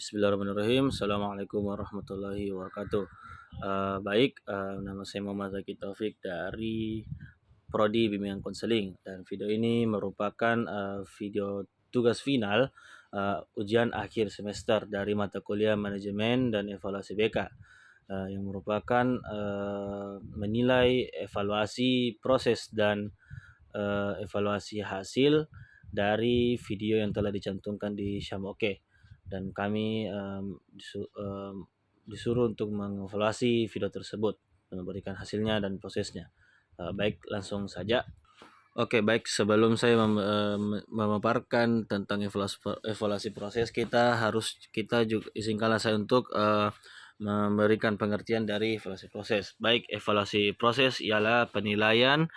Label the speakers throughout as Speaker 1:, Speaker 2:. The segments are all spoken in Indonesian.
Speaker 1: Bismillahirrahmanirrahim. Assalamualaikum warahmatullahi wabarakatuh. Nama saya Muhammad Zaki Taufik dari Prodi Bimbingan Konseling, dan video ini merupakan video tugas final ujian akhir semester dari mata kuliah Manajemen dan Evaluasi BK, yang merupakan menilai evaluasi proses dan evaluasi hasil dari video yang telah dicantumkan di Syamoke, dan kami disuruh untuk mengevaluasi video tersebut, memberikan hasilnya dan prosesnya. Baik, langsung saja. Oke, baik, sebelum saya memaparkan tentang evaluasi proses, kita juga izinkanlah saya untuk memberikan pengertian dari evaluasi proses. Baik, evaluasi proses ialah penilaian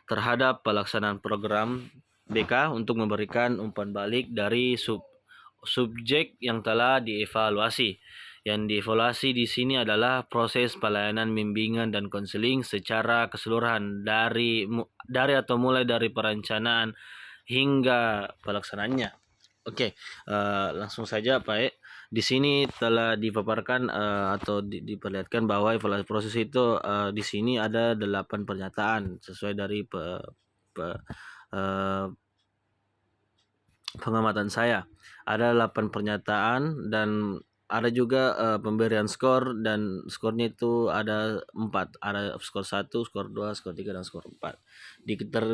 Speaker 1: terhadap pelaksanaan program BK untuk memberikan umpan balik dari subjek yang telah dievaluasi. Yang dievaluasi di sini adalah proses pelayanan bimbingan dan konseling secara keseluruhan dari atau mulai dari perencanaan hingga pelaksanaannya. Oke, langsung saja Pak. Di sini telah dipaparkan atau diperlihatkan bahwa evaluasi proses itu di sini ada 8 pernyataan sesuai dari pengamatan saya. Ada 8 pernyataan dan ada juga pemberian skor, dan skornya itu ada 4. Ada skor 1, skor 2, skor 3, dan skor 4.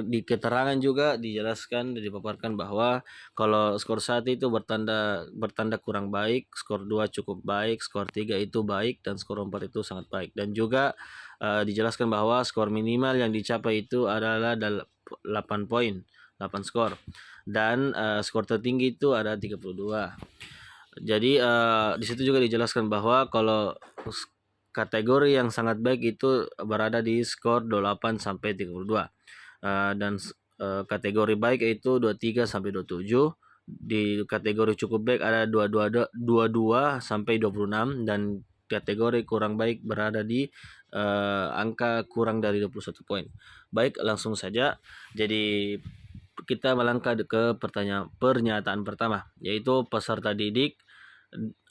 Speaker 1: Di keterangan juga dijelaskan dan dipaparkan bahwa kalau skor 1 itu bertanda kurang baik, skor 2 cukup baik, skor 3 itu baik, dan skor 4 itu sangat baik. Dan juga dijelaskan bahwa skor minimal yang dicapai itu adalah 8 poin, 8 skor. Dan skor tertinggi itu ada 32. Jadi di situ juga dijelaskan bahwa kalau kategori yang sangat baik itu berada di skor 28 sampai 32. Dan kategori baik itu 23 sampai 27. Di kategori cukup baik ada 22 sampai 26, dan kategori kurang baik berada di angka kurang dari 21 poin. Baik, langsung saja. Jadi kita melangkah ke pernyataan pertama, yaitu peserta didik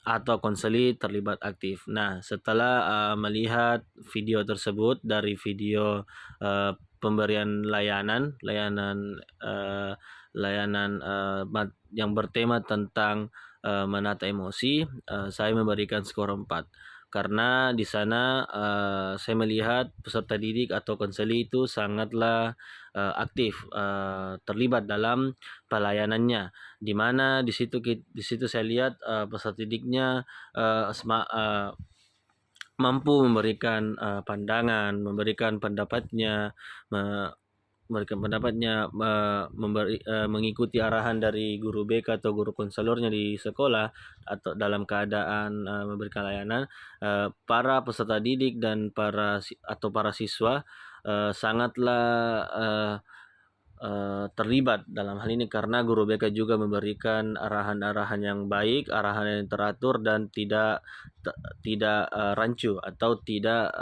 Speaker 1: atau konseli terlibat aktif. Nah, setelah melihat video tersebut dari video pemberian layanan yang bertema tentang menata emosi, saya memberikan skor 4. Karena di sana saya melihat peserta didik atau konseli itu sangatlah aktif terlibat dalam pelayanannya, di mana di situ saya lihat peserta didiknya mampu memberikan pandangan, memberikan pendapatnya, mengikuti arahan dari guru BK atau guru konselornya di sekolah, atau dalam keadaan memberikan layanan. Para peserta didik dan para siswa sangatlah terlibat dalam hal ini, karena guru BK juga memberikan arahan-arahan yang baik, arahan yang teratur, dan tidak rancu atau tidak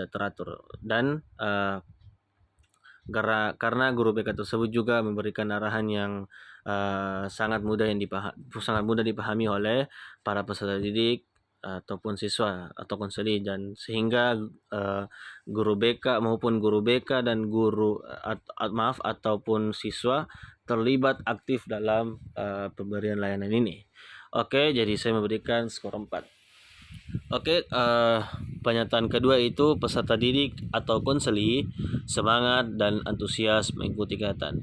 Speaker 1: teratur. Dan karena guru BK tersebut juga memberikan arahan yang sangat mudah dipahami oleh para peserta didik ataupun siswa atau konseli, dan sehingga guru BK maupun guru BK dan ataupun siswa terlibat aktif dalam pemberian layanan ini. Oke, jadi saya memberikan skor 4. Oke, pernyataan kedua itu peserta didik atau konseli semangat dan antusias mengikuti kegiatan.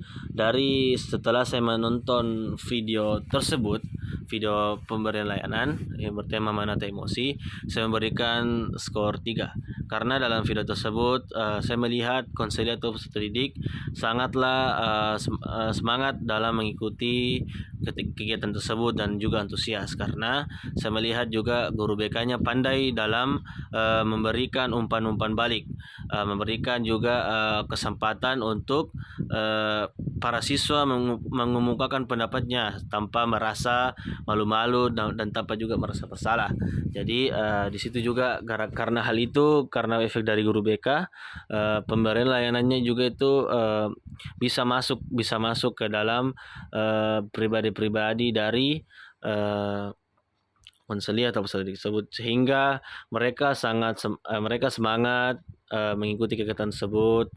Speaker 1: Setelah saya menonton video tersebut, video pemberian layanan yang bertema menata emosi, saya memberikan skor 3. Karena dalam video tersebut saya melihat konseli atau peserta didik sangatlah semangat dalam mengikuti kegiatan tersebut dan juga antusias, karena saya melihat juga guru BK-nya pandai dalam memberikan umpan-umpan balik, memberikan juga kesempatan untuk para siswa mengemukakan pendapatnya tanpa merasa malu-malu dan tanpa juga merasa bersalah. Jadi di situ juga karena hal itu, karena efek dari guru BK, pemberian layanannya juga itu bisa masuk ke dalam pribadi-pribadi dari uh, konseli atau peserta didik tersebut, sehingga mereka mereka semangat mengikuti kegiatan tersebut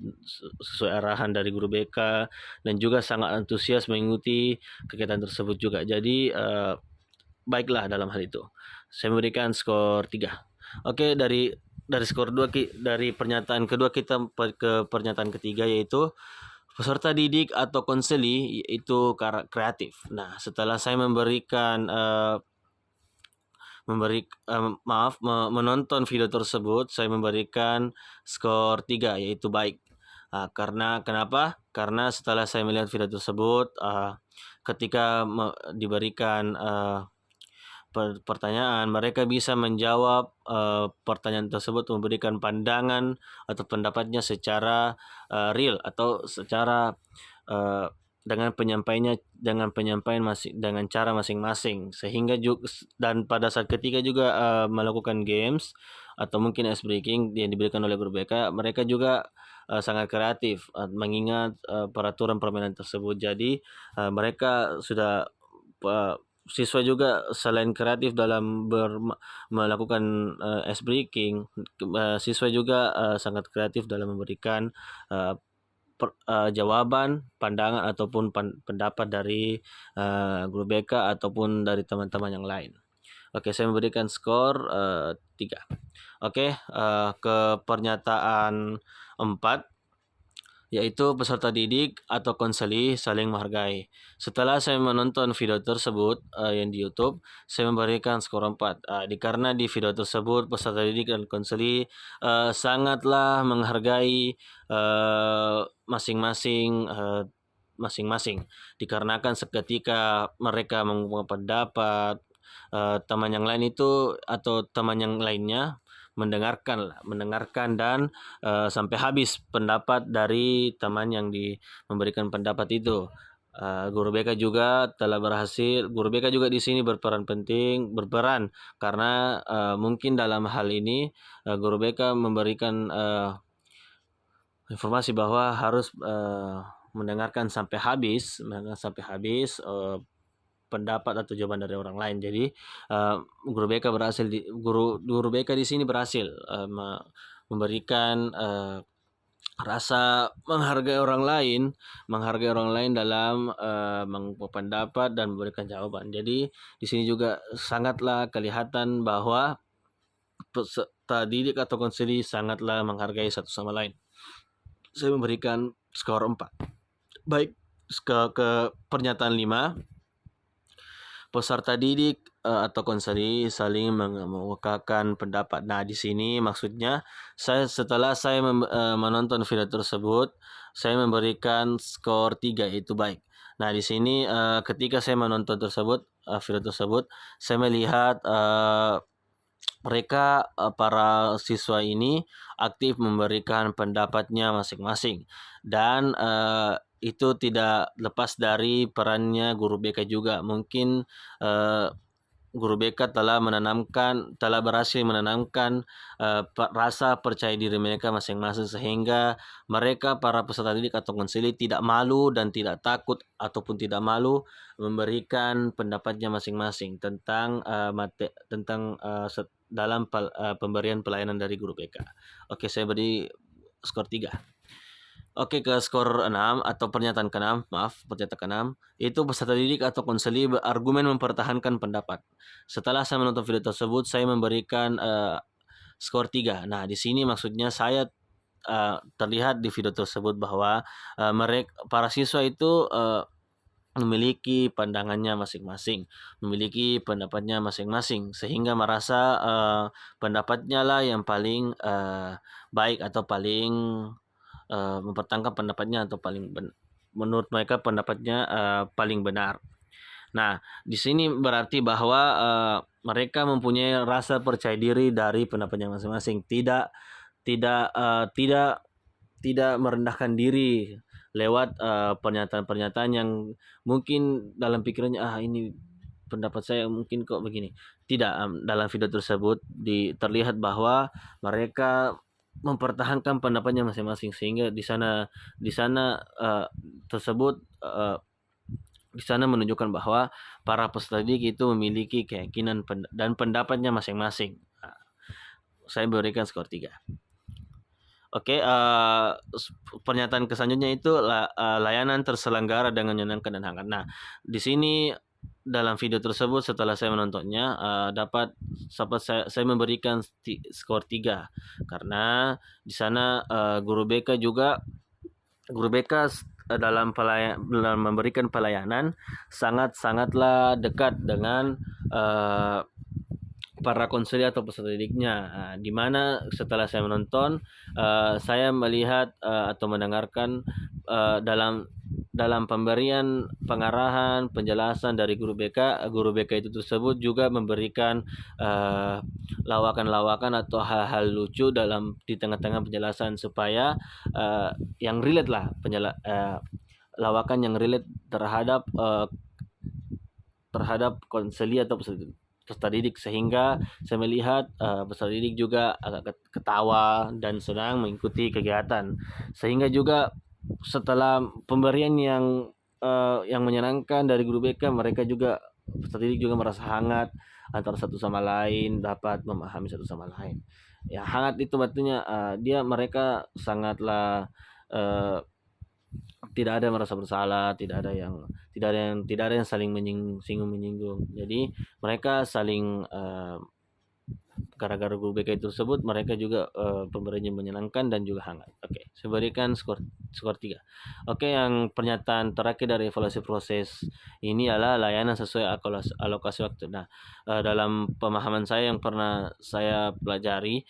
Speaker 1: sesuai arahan dari guru BK, dan juga sangat antusias mengikuti kegiatan tersebut juga. Jadi baiklah dalam hal itu. Saya memberikan skor 3. Oke, dari skor 2, dari pernyataan kedua kita ke pernyataan ketiga, yaitu peserta didik atau konseli itu kreatif. Nah, setelah saya menonton video tersebut, saya memberikan skor 3, yaitu baik. Karena kenapa? Karena setelah saya melihat video tersebut, ketika diberikan pertanyaan, mereka bisa menjawab pertanyaan tersebut, memberikan pandangan atau pendapatnya secara real atau secara dengan penyampaian dengan cara masing-masing, sehingga juga, dan pada saat ketiga juga melakukan games atau mungkin ice breaking yang diberikan oleh guru BK, mereka juga sangat kreatif mengingat peraturan permainan tersebut. Jadi mereka sudah siswa juga selain kreatif dalam melakukan ice breaking, siswa juga sangat kreatif dalam memberikan jawaban, pandangan ataupun pendapat dari guru BK ataupun dari teman-teman yang lain. Oke, saya memberikan skor 3. Oke, ke pernyataan 4, yaitu peserta didik atau konseli saling menghargai. Setelah saya menonton video tersebut yang di YouTube, saya memberikan skor 4. Karena di video tersebut peserta didik dan konseli sangatlah menghargai masing-masing, dikarenakan seketika mereka mengungkapkan pendapat, teman yang lain itu atau teman yang lainnya mendengarkan dan sampai habis pendapat dari teman yang memberikan pendapat itu. Guru BK juga Guru BK juga di sini berperan karena mungkin dalam hal ini guru BK memberikan informasi bahwa harus mendengarkan sampai habis pendapat atau jawaban dari orang lain. Jadi guru BK di sini berhasil memberikan rasa menghargai orang lain dalam mengungkapkan pendapat dan memberikan jawaban. Jadi di sini juga sangatlah kelihatan bahwa peserta didik atau konseli sangatlah menghargai satu sama lain. Saya memberikan skor 4. Baik, ke pernyataan 5. Peserta didik atau konseli saling mengungkapkan pendapat. Nah, di sini maksudnya setelah saya menonton video tersebut, saya memberikan skor 3, yaitu baik. Nah, di sini ketika saya menonton video tersebut, saya melihat mereka para siswa ini aktif memberikan pendapatnya masing-masing, dan itu tidak lepas dari perannya guru BK juga. Mungkin guru BK telah berhasil menanamkan rasa percaya diri mereka masing-masing, sehingga mereka para peserta didik atau konseli tidak malu dan tidak takut ataupun tidak malu memberikan pendapatnya masing-masing tentang dalam pemberian pelayanan dari guru BK. Oke, saya beri skor 3. Oke, ke skor 6 atau pernyataan ke-6, itu peserta didik atau konseli berargumen mempertahankan pendapat. Setelah saya menonton video tersebut, saya memberikan skor 3. Nah, di sini maksudnya saya terlihat di video tersebut bahwa para siswa itu memiliki pandangannya masing-masing, memiliki pendapatnya masing-masing, sehingga merasa pendapatnya lah yang paling baik atau paling mempertahankan pendapatnya atau menurut mereka pendapatnya paling benar. Nah, di sini berarti bahwa mereka mempunyai rasa percaya diri dari pendapatnya masing-masing, tidak merendahkan diri lewat pernyataan-pernyataan yang mungkin dalam pikirannya ini pendapat saya mungkin kok begini. Tidak, dalam video tersebut terlihat bahwa mereka mempertahankan pendapatnya masing-masing, sehingga di sana tersebut di sana menunjukkan bahwa para peserta didik itu memiliki keyakinan dan pendapatnya masing-masing. Saya berikan skor 3. Oke, pernyataan selanjutnya itu layanan terselenggara dengan menyenangkan dan hangat. Nah, di sini dalam video tersebut setelah saya menontonnya dapat saya memberikan skor 3 karena di sana guru BK dalam memberikan pelayanan sangatlah dekat dengan para konselor atau peserta didiknya, di mana setelah saya menonton saya melihat atau mendengarkan dalam pemberian pengarahan penjelasan dari guru BK itu tersebut juga memberikan lawakan-lawakan atau hal-hal lucu di tengah-tengah penjelasan supaya yang relate lah lawakan yang relate terhadap konseli atau peserta didik, sehingga saya melihat peserta didik juga agak ketawa dan senang mengikuti kegiatan, sehingga juga setelah pemberian yang menyenangkan dari guru BK, mereka juga peserta didik juga merasa hangat antara satu sama lain, dapat memahami satu sama lain. Ya, hangat itu artinya mereka sangatlah tidak ada merasa bersalah, tidak ada yang saling menyinggung. Jadi mereka saling gara-gara guru BK tersebut mereka juga pemberiannya menyenangkan dan juga hangat. Oke, saya berikan skor 3. Oke, yang pernyataan terakhir dari evaluasi proses ini adalah layanan sesuai alokasi waktu. Nah, dalam pemahaman saya yang pernah saya pelajari,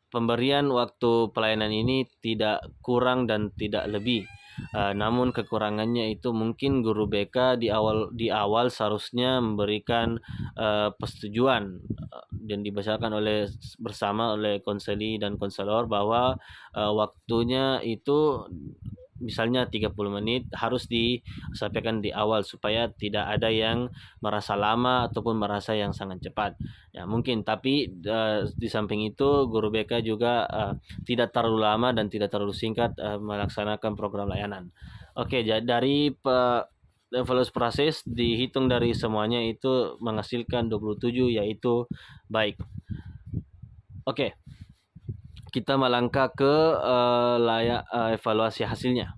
Speaker 1: pemberian waktu pelayanan ini tidak kurang dan tidak lebih. Namun kekurangannya itu mungkin guru BK di awal seharusnya memberikan persetujuan dan dibacakan bersama oleh konseli dan konselor bahwa waktunya itu misalnya 30 menit harus disampaikan di awal supaya tidak ada yang merasa lama ataupun merasa yang sangat cepat. Ya, mungkin, tapi di samping itu guru BK juga tidak terlalu lama dan tidak terlalu singkat melaksanakan program layanan. Oke, jadi dari evaluasi proses dihitung dari semuanya itu menghasilkan 27, yaitu baik. Oke, kita melangkah ke evaluasi hasilnya.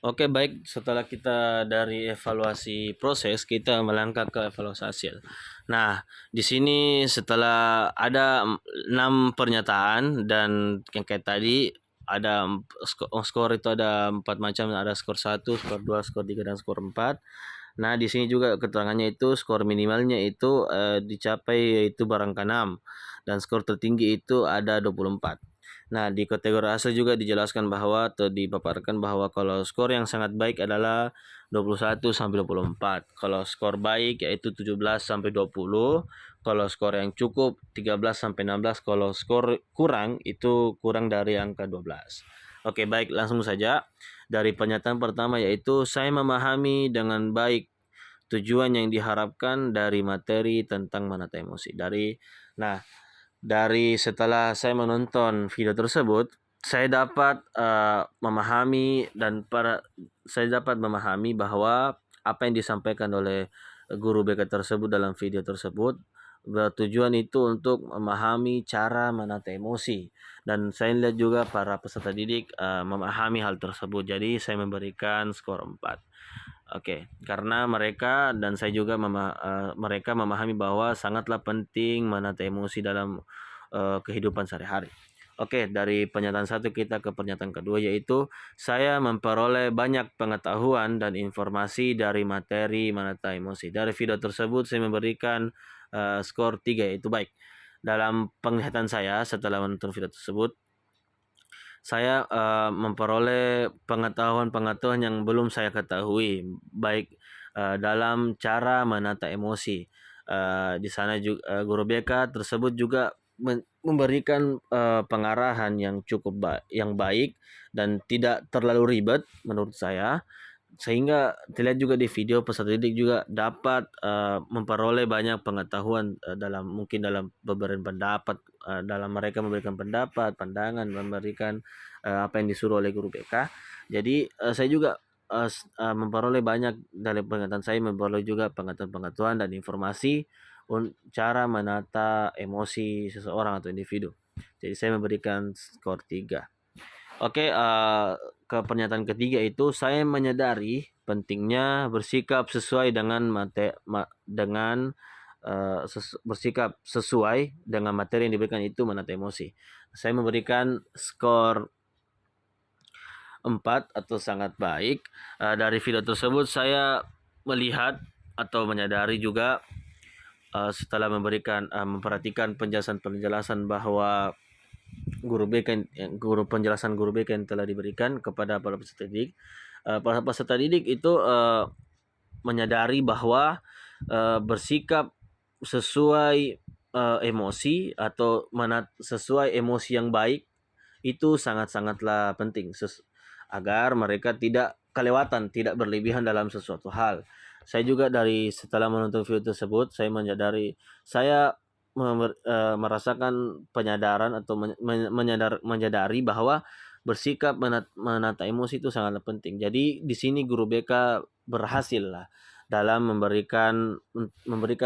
Speaker 1: Oke, baik, setelah kita dari evaluasi proses, kita melangkah ke evaluasi hasil. Nah, di sini setelah ada 6 pernyataan dan yang kayak tadi ada skor itu ada 4 macam, ada skor 1, skor 2, skor 3 dan skor 4. Nah, di sini juga keterangannya itu skor minimalnya itu dicapai yaitu barangka 6 dan skor tertinggi itu ada 24. Nah, di kategori hasil juga dijelaskan bahwa atau dipaparkan bahwa kalau skor yang sangat baik adalah 21 sampai 24. Kalau skor baik yaitu 17 sampai 20. Kalau skor yang cukup 13 sampai 16. Kalau skor kurang itu kurang dari angka 12. Oke, baik, langsung saja. Dari pernyataan pertama yaitu saya memahami dengan baik tujuan yang diharapkan dari materi tentang menata emosi. Dari setelah saya menonton video tersebut, saya dapat memahami bahwa apa yang disampaikan oleh guru BK tersebut dalam video tersebut bertujuan itu untuk memahami cara menata emosi, dan saya lihat juga para peserta didik memahami hal tersebut. Jadi saya memberikan skor 4. Oke, karena mereka dan saya juga mereka memahami bahwa sangatlah penting menata emosi dalam kehidupan sehari-hari. Oke, dari pernyataan 1 kita ke pernyataan kedua, yaitu saya memperoleh banyak pengetahuan dan informasi dari materi menata emosi. Dari video tersebut saya memberikan skor 3, yaitu baik. Dalam penglihatan saya setelah menonton video tersebut, saya memperoleh pengetahuan yang belum saya ketahui, baik dalam cara menata emosi. Di sana juga guru BK tersebut juga memberikan pengarahan yang cukup yang baik dan tidak terlalu ribet menurut saya, sehingga terlihat juga di video peserta didik juga dapat memperoleh banyak pengetahuan mungkin dalam pemberian pendapat, dalam mereka memberikan pendapat, pandangan, memberikan apa yang disuruh oleh guru BK. Jadi saya juga memperoleh banyak dari pengetahuan saya, memperoleh juga pengetahuan dan informasi cara menata emosi seseorang atau individu. Jadi saya memberikan skor 3. Oke, ke pernyataan ketiga itu saya menyadari pentingnya bersikap sesuai dengan bersikap sesuai dengan materi yang diberikan itu menata emosi. Saya memberikan skor 4 atau sangat baik. Dari video tersebut saya melihat atau menyadari juga setelah memperhatikan penjelasan bahwa penjelasan guru BK yang telah diberikan kepada para peserta didik. Para peserta didik itu menyadari bahwa bersikap sesuai emosi atau sesuai emosi yang baik itu sangat-sangatlah penting agar mereka tidak kelewatan, tidak berlebihan dalam sesuatu hal. Saya juga setelah menonton video tersebut, saya merasakan penyadaran atau menyadari bahwa bersikap menata emosi itu sangatlah penting. Jadi di sini guru BK berhasil lah dalam memberikan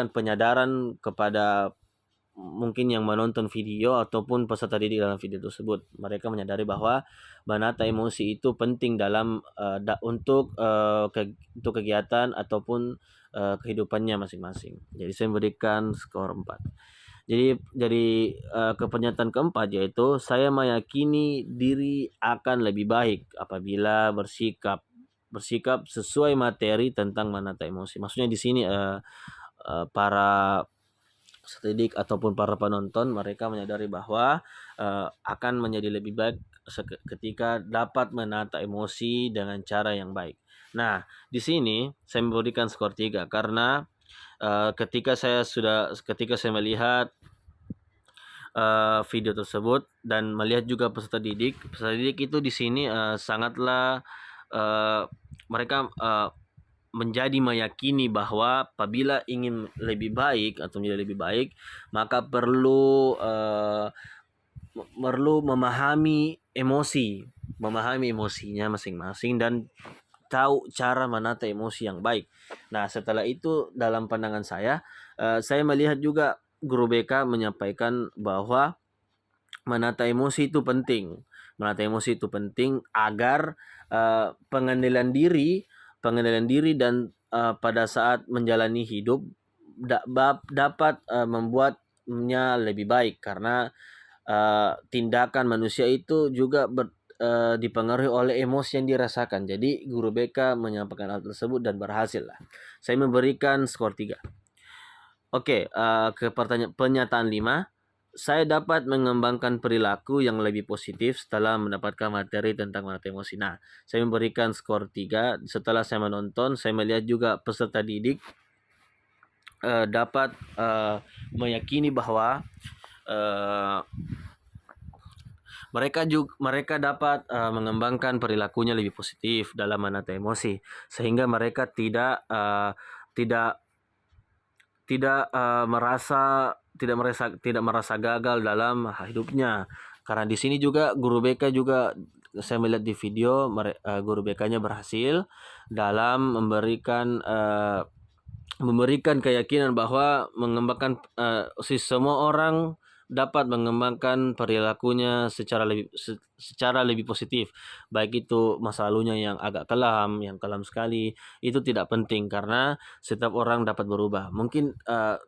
Speaker 1: penyadaran kepada mungkin yang menonton video ataupun peserta didik dalam video tersebut. Mereka menyadari bahwa menata emosi itu penting dalam untuk kegiatan ataupun kehidupannya masing-masing. Jadi saya memberikan skor 4. Jadi ke pernyataan keempat, yaitu saya meyakini diri akan lebih baik apabila bersikap sesuai materi tentang menata emosi. Maksudnya di sini para didik ataupun para penonton mereka menyadari bahwa akan menjadi lebih baik ketika dapat menata emosi dengan cara yang baik. Nah, di sini saya memberikan skor 3 karena ketika saya melihat video tersebut dan melihat juga peserta didik itu di sini sangatlah mereka menjadi meyakini bahwa apabila ingin lebih baik atau menjadi lebih baik, maka perlu memahami emosinya masing-masing dan tahu cara menata emosi yang baik. Nah, setelah itu dalam pandangan saya melihat juga guru BK menyampaikan bahwa menata emosi itu penting. Menata emosi itu penting agar pengendalian diri dan pada saat menjalani hidup dapat membuatnya lebih baik karena tindakan manusia itu juga dipengaruhi oleh emosi yang dirasakan. Jadi guru BK menyampaikan hal tersebut dan berhasil lah. Saya memberikan skor 3. Oke, ke pernyataan 5. Saya dapat mengembangkan perilaku yang lebih positif setelah mendapatkan materi tentang menata emosi. Nah, saya memberikan skor 3. Setelah saya menonton, saya melihat juga peserta didik dapat meyakini bahwa mereka dapat mengembangkan perilakunya lebih positif dalam menata emosi, sehingga mereka tidak merasa gagal dalam hidupnya. Karena di sini juga guru BK juga saya melihat di video guru BK-nya berhasil dalam memberikan keyakinan bahwa semua orang dapat mengembangkan perilakunya secara lebih positif. Baik itu masa lalunya yang agak kelam sekali, itu tidak penting karena setiap orang dapat berubah. Mungkin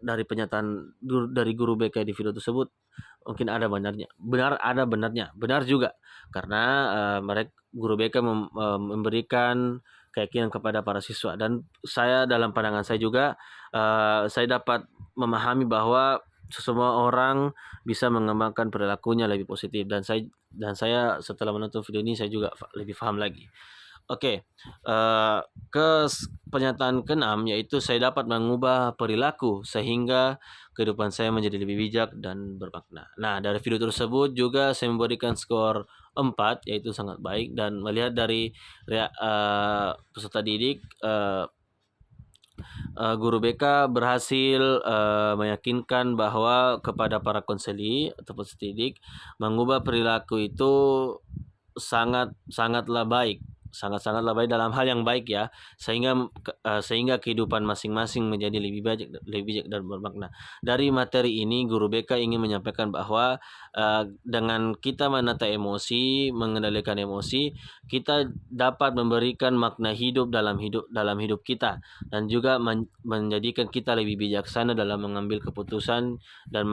Speaker 1: dari pernyataan dari guru BK di video tersebut mungkin ada benarnya. Benar juga karena guru BK memberikan keyakinan kepada para siswa, dan saya dalam pandangan saya juga saya dapat memahami bahwa semua orang bisa mengembangkan perilakunya lebih positif, dan saya setelah menonton video ini saya juga lebih paham lagi. Oke, ke pernyataan ke-6, yaitu saya dapat mengubah perilaku sehingga kehidupan saya menjadi lebih bijak dan bermakna. Nah, dari video tersebut juga saya memberikan skor 4, yaitu sangat baik, dan melihat dari peserta didik guru BK berhasil meyakinkan bahwa kepada para konseli atau peserta didik mengubah perilaku itu sangatlah baik, sangat-sangatlah baik dalam hal yang baik ya, sehingga kehidupan masing-masing menjadi lebih bijak dan bermakna. Dari materi ini guru BK ingin menyampaikan bahwa, dengan kita menata emosi, mengendalikan emosi, kita dapat memberikan makna hidup dalam hidup kita, dan juga menjadikan kita lebih bijaksana dalam mengambil keputusan dan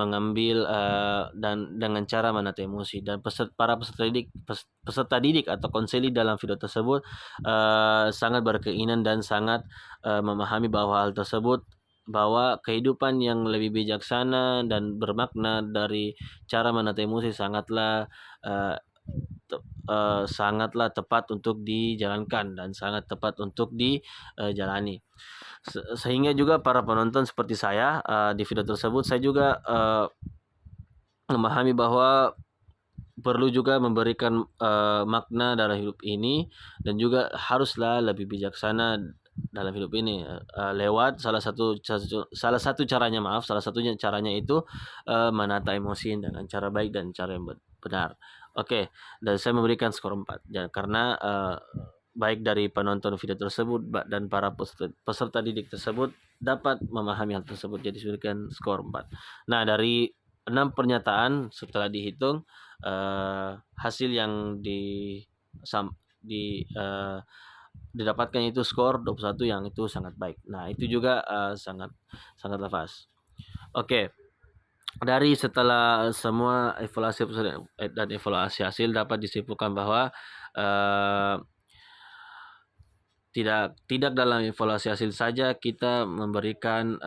Speaker 1: dan dengan cara menata emosi. Dan para peserta didik atau konseli dalam video tersebut sangat berkeinginan dan sangat memahami bahwa hal tersebut, bahwa kehidupan yang lebih bijaksana dan bermakna dari cara menata emosi uh, sangatlah tepat untuk dijalankan dan sangat tepat untuk dijalani. Sehingga juga para penonton seperti saya di video tersebut, saya juga memahami bahwa perlu juga memberikan makna dalam hidup ini, dan juga haruslah lebih bijaksana dalam hidup ini lewat salah satunya caranya itu menata emosi dengan cara baik dan cara yang benar. Oke, dan saya memberikan skor 4 ya, karena baik dari penonton video tersebut dan para peserta didik tersebut dapat memahami hal tersebut, jadi saya berikan skor 4. Nah, dari 6 pernyataan setelah dihitung, hasil yang didapatkan itu skor 21, yang itu sangat baik. Nah, itu juga sangat lepas. Oke, dari setelah semua evaluasi dan evaluasi hasil, dapat disimpulkan bahwa tidak dalam evaluasi hasil saja kita memberikan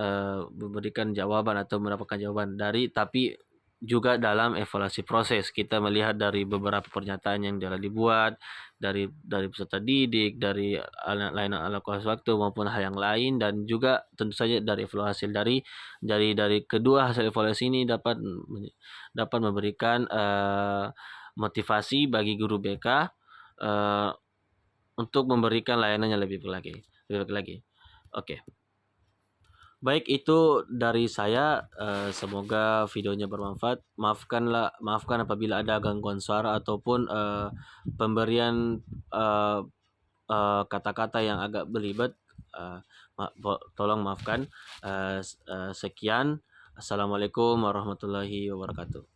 Speaker 1: jawaban atau mendapatkan jawaban tapi juga dalam evaluasi proses kita melihat dari beberapa pernyataan yang telah dibuat dari peserta didik, dari lain alokasi waktu maupun hal yang lain, dan juga tentu saja dari evaluasi dari kedua hasil evaluasi ini dapat memberikan motivasi bagi guru BK untuk memberikan layanan yang lebih baik lagi. Oke. Baik, itu dari saya. Semoga videonya bermanfaat. Maafkan apabila ada gangguan suara ataupun pemberian kata-kata yang agak belibet. Tolong maafkan. Sekian. Assalamualaikum warahmatullahi wabarakatuh.